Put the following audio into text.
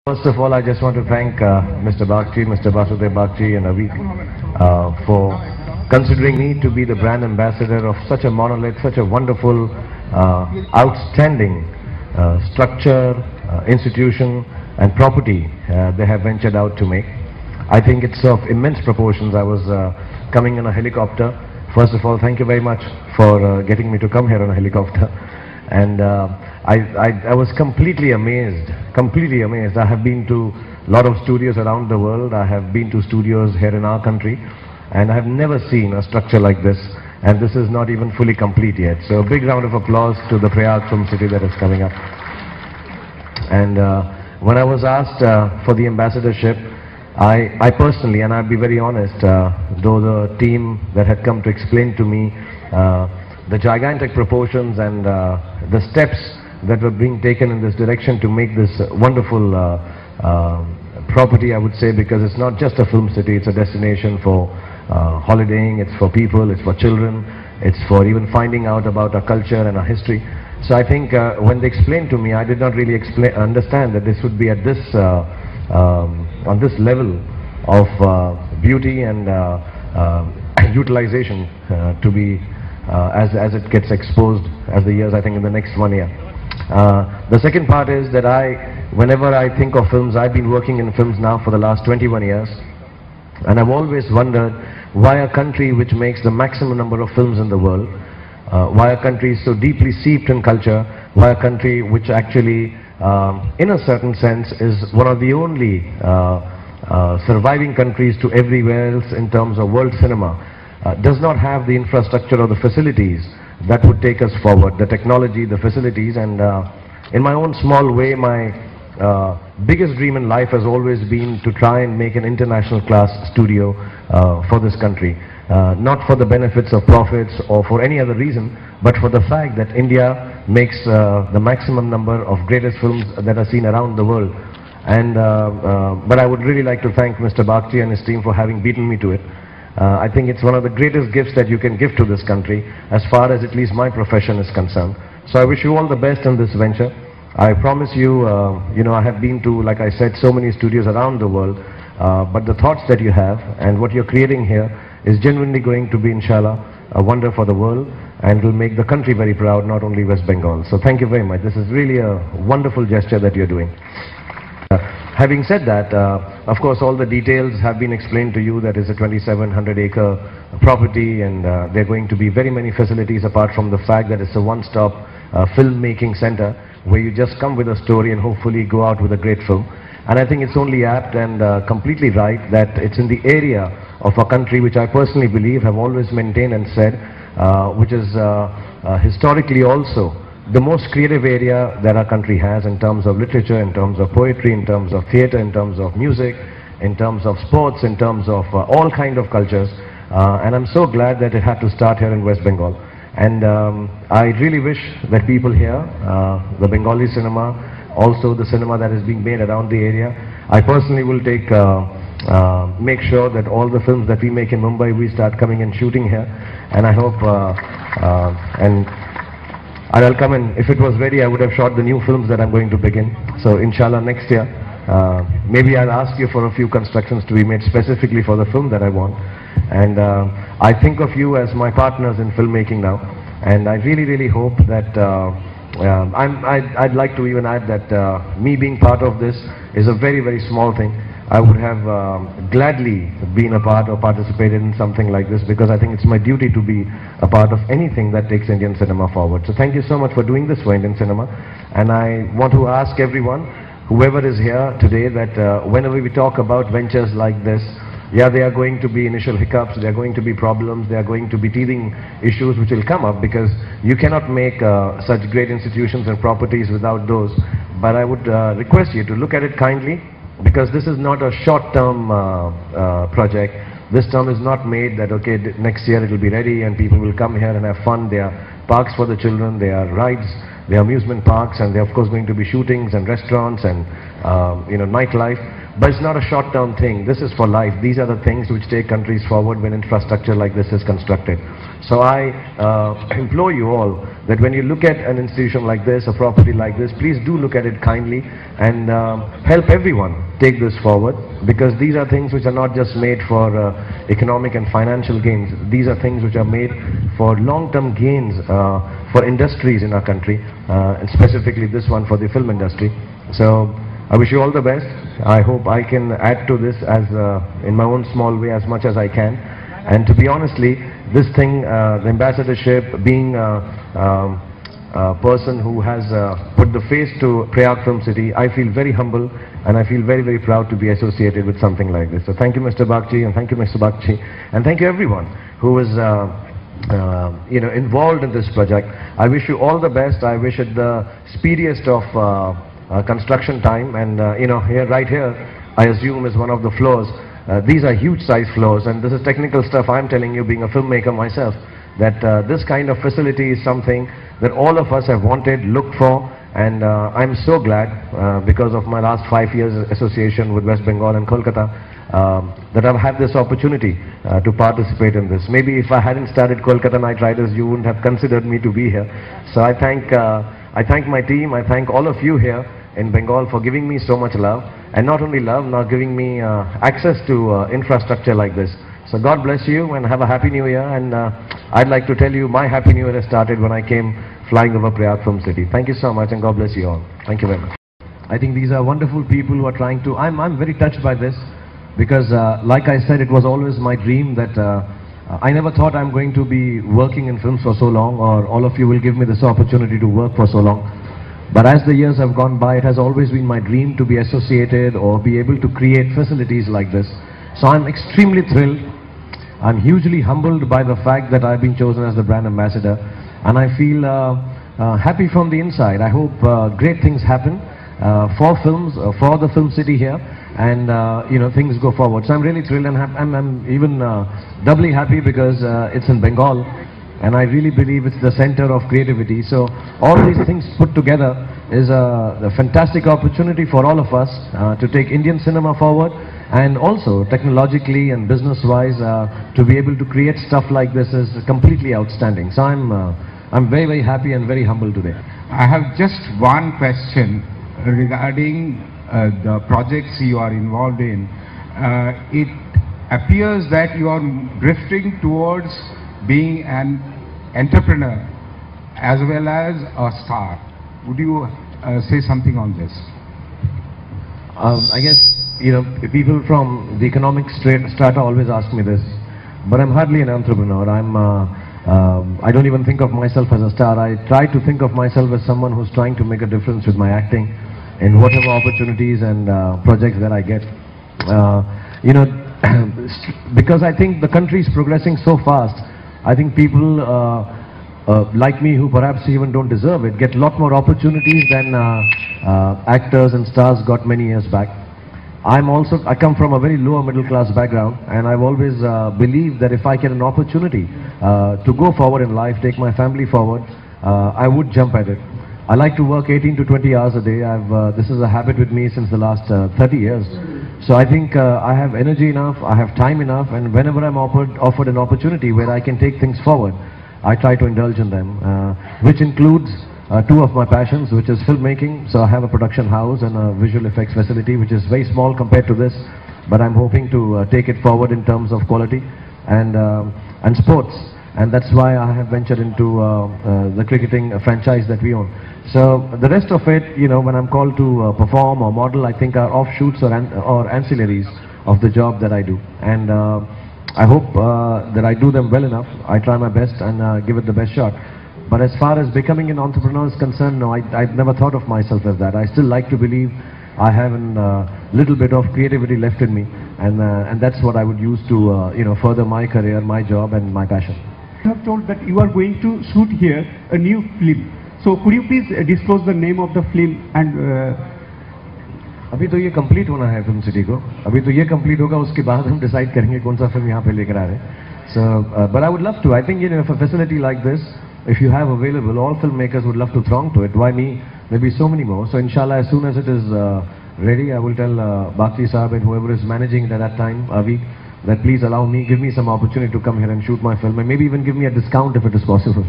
First of all, I just want to thank Mr. Bagchi, Mr. Basudev Bagchi and Avik for considering me to be the brand ambassador of such a monolith, such a wonderful, outstanding structure, institution and property they have ventured out to make. I think it's of immense proportions. I was coming in a helicopter. First of all, thank you very much for getting me to come here on a helicopter. And I was completely amazed. I have been to a lot of studios around the world. I have been to studios here in our country, and I have never seen a structure like this. And this is not even fully complete yet. So a big round of applause to the Prayag Film City that is coming up. And when I was asked for the ambassadorship, I personally, and I'll be very honest, though the team that had come to explain to me the gigantic proportions and the steps that were being taken in this direction to make this wonderful property, I would say, because it's not just a film city, it's a destination for holidaying, it's for people, it's for children, it's for even finding out about our culture and our history. So I think when they explained to me, I did not really understand that this would be at this on this level of beauty and utilization to be as it gets exposed as the years, I think in the next 1 year. The second part is that whenever I think of films, I've been working in films now for the last 21 years, and I've always wondered why a country which makes the maximum number of films in the world, why a country is so deeply steeped in culture, why a country which actually in a certain sense is one of the only surviving countries to everywhere else in terms of world cinema, does not have the infrastructure or the facilities that would take us forward, the technology, the facilities. And in my own small way, my biggest dream in life has always been to try and make an international class studio for this country. Not for the benefits of profits or for any other reason, but for the fact that India makes the maximum number of greatest films that are seen around the world. And but I would really like to thank Mr. Bagchi and his team for having beaten me to it. I think it's one of the greatest gifts that you can give to this country, as far as at least my profession is concerned. So I wish you all the best in this venture. I promise you, I have been to, like I said, so many studios around the world, but the thoughts that you have and what you're creating here is genuinely going to be, inshallah, a wonder for the world, and will make the country very proud, not only West Bengal. So thank you very much. This is really a wonderful gesture that you're doing. Having said that, of course, all the details have been explained to you. That is a 2,700-acre property, and there are going to be very many facilities, apart from the fact that it's a one-stop filmmaking center where you just come with a story and hopefully go out with a great film. And I think it's only apt and completely right that it's in the area of a country which I personally believe, have always maintained and said, which is historically also the most creative area that our country has, in terms of literature, in terms of poetry, in terms of theatre, in terms of music, in terms of sports, in terms of all kind of cultures. And I'm so glad that it had to start here in West Bengal. And I really wish that people here, the Bengali cinema, also the cinema that is being made around the area, I personally will make sure that all the films that we make in Mumbai, we start coming and shooting here. And I hope, and I'll come in. If it was ready, I would have shot the new films that I'm going to begin. So inshallah next year, maybe I'll ask you for a few constructions to be made specifically for the film that I want. And I think of you as my partners in filmmaking now. And I really, really hope that I'd like to even add that me being part of this is a very, very small thing. I would have gladly been a part or participated in something like this, because I think it's my duty to be a part of anything that takes Indian cinema forward. So thank you so much for doing this for Indian cinema. And I want to ask everyone, whoever is here today, that whenever we talk about ventures like this, yeah, there are going to be initial hiccups, there are going to be problems, there are going to be teething issues which will come up, because you cannot make such great institutions and properties without those. But I would request you to look at it kindly, because this is not a short-term project. This term is not made that, okay, next year it will be ready and people will come here and have fun. There are parks for the children, there are rides, there are amusement parks, and there are of course going to be shootings and restaurants and nightlife. but it's not a short-term thing. This is for life. These are the things which take countries forward when infrastructure like this is constructed. So I implore you all that when you look at an institution like this, a property like this, please do look at it kindly and help everyone take this forward, because these are things which are not just made for economic and financial gains. These are things which are made for long-term gains for industries in our country, and specifically this one for the film industry. So I wish you all the best. I hope I can add to this as in my own small way as much as I can. And to be honestly, this thing, the ambassadorship, being a person who has put the face to Prayag Film City, I feel very humble and I feel very, very proud to be associated with something like this. So thank you, Mr. Bagchi, and thank you, Mr. Bagchi, and thank you everyone who is involved in this project. I wish you all the best. I wish it the speediest of construction time, and here, right here, I assume is one of the floors. These are huge size floors, and this is technical stuff. I'm telling you, being a filmmaker myself, that this kind of facility is something that all of us have wanted, looked for, and I'm so glad because of my last 5 years association with West Bengal and Kolkata that I've had this opportunity to participate in this. Maybe if I hadn't started Kolkata Knight Riders, you wouldn't have considered me to be here. So I thank my team, I thank all of you here in Bengal for giving me so much love, and not only love, now giving me access to infrastructure like this. So God bless you and have a happy new year, and I'd like to tell you my happy new year has started when I came flying over Prayag Film City. Thank you so much, and God bless you all. Thank you very much. I think these are wonderful people who are trying to, I'm very touched by this, because like I said, it was always my dream that I never thought I'm going to be working in films for so long, or all of you will give me this opportunity to work for so long. But as the years have gone by, it has always been my dream to be associated or be able to create facilities like this. So I'm extremely thrilled. I'm hugely humbled by the fact that I've been chosen as the brand ambassador, and I feel happy from the inside. I hope great things happen for films, for the film city here, and things go forward. So I'm really thrilled, and I'm even doubly happy because it's in Bengal, and I really believe it's the center of creativity. So all these things put together is a fantastic opportunity for all of us to take Indian cinema forward, and also technologically and business-wise to be able to create stuff like this is completely outstanding. So I'm very, very happy and very humble today. I have just one question regarding the projects you are involved in. It appears that you are drifting towards being an entrepreneur as well as a star. Would you say something on this? I guess, people from the economic strata always ask me this, but I'm hardly an entrepreneur. I don't even think of myself as a star. I try to think of myself as someone who's trying to make a difference with my acting in whatever opportunities and projects that I get. Because I think the country is progressing so fast, I think people like me, who perhaps even don't deserve it, get a lot more opportunities than actors and stars got many years back. I come from a very lower middle class background, and I've always believed that if I get an opportunity to go forward in life, take my family forward, I would jump at it. I like to work 18 to 20 hours a day. This is a habit with me since the last 30 years. So I think I have energy enough, I have time enough, and whenever I'm offered an opportunity where I can take things forward, I try to indulge in them, which includes two of my passions, which is filmmaking. So I have a production house and a visual effects facility, which is very small compared to this, but I'm hoping to take it forward in terms of quality, and sports. And that's why I have ventured into the cricketing franchise that we own. So the rest of it, when I'm called to perform or model, I think are offshoots or ancillaries of the job that I do. And I hope that I do them well enough. I try my best and give it the best shot. But as far as becoming an entrepreneur is concerned, no, I've never thought of myself as that. I still like to believe I have a little bit of creativity left in me, and that's what I would use to further my career, my job, and my passion. You have told that you are going to shoot here a new film. So could you please disclose the name of the film and? अभी तो ये complete होना है film city को. अभी तो ये complete होगा, उसके बाद हम डिसाइड करेंगे कौन सा फिल्म यहाँ पे लेकर आ रहे हैं. So, but I would love to. I think if a facility like this, if you have available, all filmmakers would love to throng to it. Why me? Maybe so many more. So inshallah, as soon as it is ready, I will tell Bakshi Saab and whoever is managing it at that time, Avi, that please allow me, give me some opportunity to come here and shoot my film, and maybe even give me a discount if it is possible.